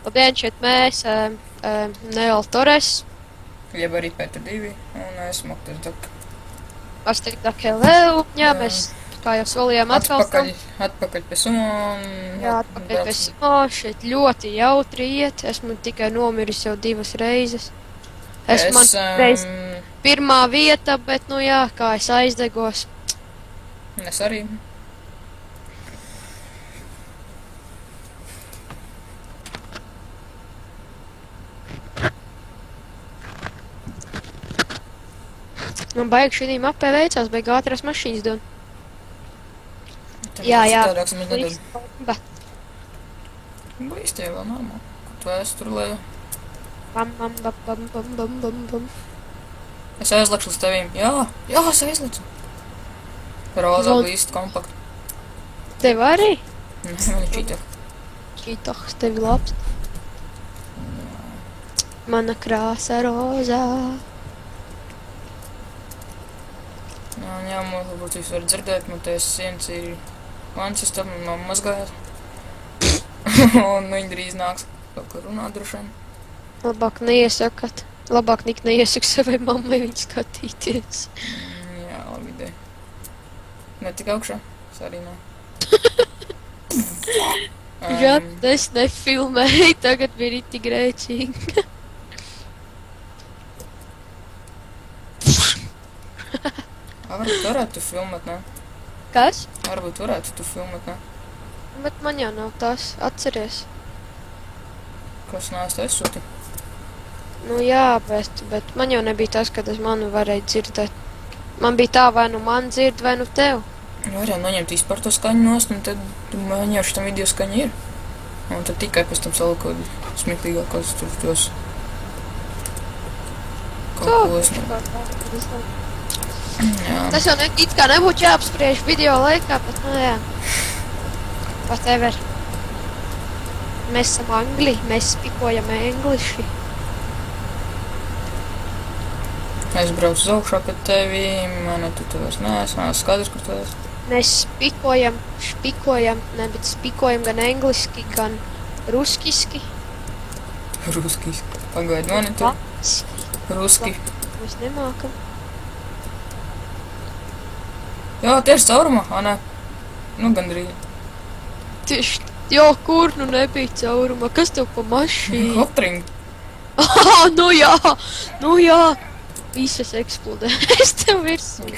Labdien, šeit mēs, Neal Torres, Jeb arī Pēter 2, un es Moktas Daka. Astīk Hello, jā, mēs, kā jau solījām, atkal Atpakaļ pie sumo. Jā, atpakaļ pie sumo, šeit ļoti jautri iet, esmu tikai nomiris jau 2 reizes. Man reiz pirmā vieta, bet, nu jā, kā es aizdegos. Es arī. Man baigi šī mapē veicās, baigi ātrās mašīnas dod. Jā. Īsti jau vēl normāli. Kaut vēsturlē. Bam. Es aizlekšu uz tevīm. Jā, es aizlecu. Rozā līst kompaktu. Tev arī? Man ir čītāk. Čītāks tevi labs. Mana krāsa rozā. Jā, varbūt jūs varat dzirdēt, man tās sienas ir vansistam, man mazgājās. Un viņi drīz nāks kaut kur runāt droši vien. Labāk neiesakat. Labāk neiesaku savai mammai viņu skatīties. Jā, labi ideja. Ne tik augšā, es arī nē. Jā, es nefilmēju, tagad bija riti grēcīgi. Varbūt varētu tu filmēt, ne? Kas? Varbūt varētu tu filmēt, ne? Bet man jau nav tās, atceries. Kas nāc tu aizsūti? Nu jā, bet man jau nebija tas, kad es manu varēju dzirdēt. Man bija tā, vai nu man dzird, vai nu tev. Varētu noņemt vispār to skaņu nost, un tad maņošu tam video skaņu ir. Un tad tikai pēc tam saliku smieklīgākos tur tos kaut ko. Jā. Tas jau it kā nebūtu jāapspriež video laikā, bet nu jā. Whatever. Mēs esam angļi, mēs spikojam engliši. Es braucu uz augšā pēc tevīm, tu vairs neesmu, skaidrs, kur tu esi. Mēs špikojam, bet spikojam gan engliski, gan ruskiski. Ruskiski. Pagaid, mani tu. Ruski. Mēs nemākam. Jā, tieši caurumā, nē. Nu, gandrīz. Tieši, jā, kur nu nebija caurumā? Kas tev pa mašīnu? Hotring. Nu jā. Visas eksplodē. Es tev virsū.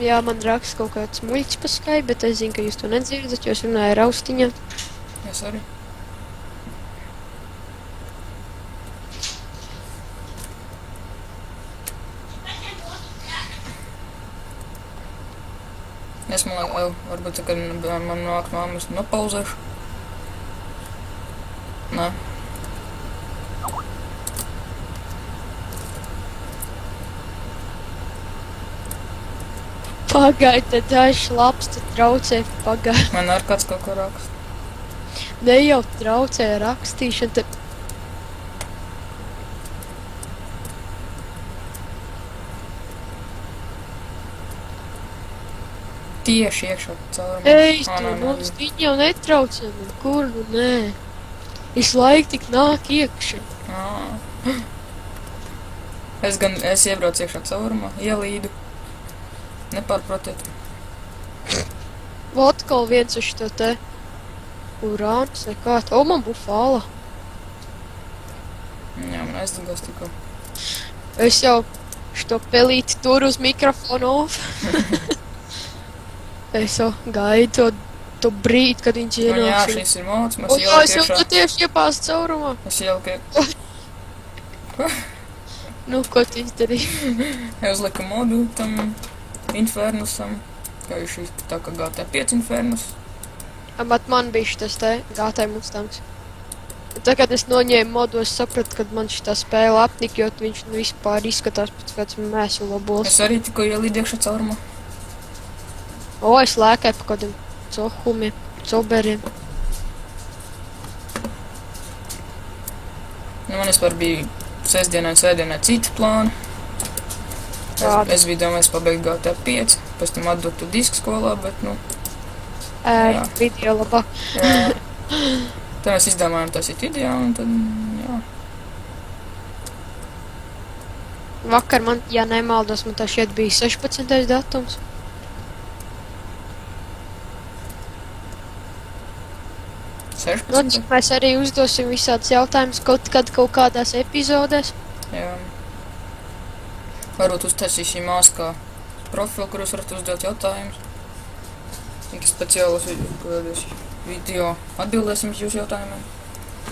Jā, man raksta kaut kāds muļķis pa Skype, bet es zinu, ka jūs to nedzirdat, jo es runāju ar austiņā. Es arī. Es varbūt, kad man nāk māmas nopauzēšu. Nē. Pagaid, te dažs labs, te traucē, pagaid. Man ar kāds kaut ko raksta. Ne jau traucē rakstīšana, te... Tieši iekšā caurumā. Ej, tu mums viņi jau netraucē, man kur nu nē. Visu laiku tik nāk iekšā. Es iebraucu iekšā caurumā, ielīdu. Nepārprotiet. Atkal viens uz to te urāns nekā. O, man bufāla. Jā, man aizdegās tikko. Es jau šo pelīti tur uz mikrofonu off. Es jau gaidu to brīdi, kad viņš ienāks. Jā, šis ir mods, mēs ieliek iekšā. Es jau tieši iepāstu caurumā. Es ieliku Ko? Nu, ko tu izdarīji? Es uzliku modu tam Infernusam, kā ir šis tā kā GT5 Infernus. Bet man bija šitas te GT Mustangs. Tagad es noņēmu modu, es sapratu, kad man šitā spēle apnika, jo viņš vispār izskatās pēc kāds mēsu labols. Es arī tikko ielīdu iekšā caurumā. O, es lēkāju pa kādiem cohumiem, coberiem. Man vispār bija sestdienai un svētdienai citi plāni. Es biju domājis pabeigt GT5, pēc tam atdot to disku skolā, bet, nu... Video labāk. Tā mēs izdomājām taisīt video, un tad, jā. Vakar man, ja nemaldos, man tā šeit bija 16. datums. Nu, mēs arī uzdosim visādus jautājumus kaut kādās epizodēs. Jā. Varbūt uztaisīsim māskā profilu, kuros varat uzdot jautājumus. Tikai speciālos video atbildēsim uz jūsu jautājumiem.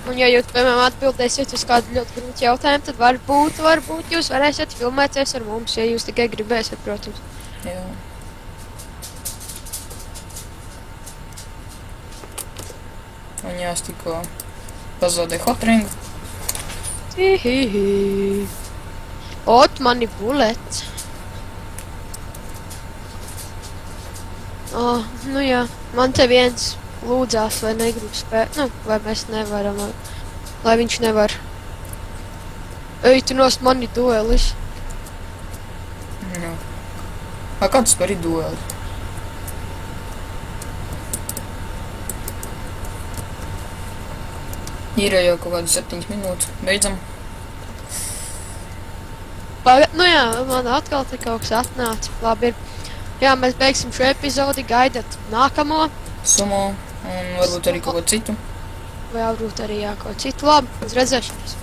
Un ja jūs, piemēram, atbildēsiet uz kādu ļoti grūtu jautājumu, tad varbūt jūs varēsiet filmēties ar mums, ja jūs tikai gribēsiet, protams. Jā. Un jā, es tikko pazaudēju hotringu. Hihihi. Ot, mani bulets. Nu jā, man te viens lūdzās, vai negrib spēt, nu, vai mēs nevaram, lai viņš nevar. Ej, tu nost mani duelis. Jā. Kāds par dueli? Ir jau kaut kādi 7 minūtes. Beidzam. Nu jā, man atkal te kaut kas atnāca. Labi ir. Jā, mēs beigsim šo epizodi, gaidat nākamo. Sumo, un varbūt arī kaut ko citu. Vai varbūt arī jā, kaut citu. Labi, uz redzēšanos.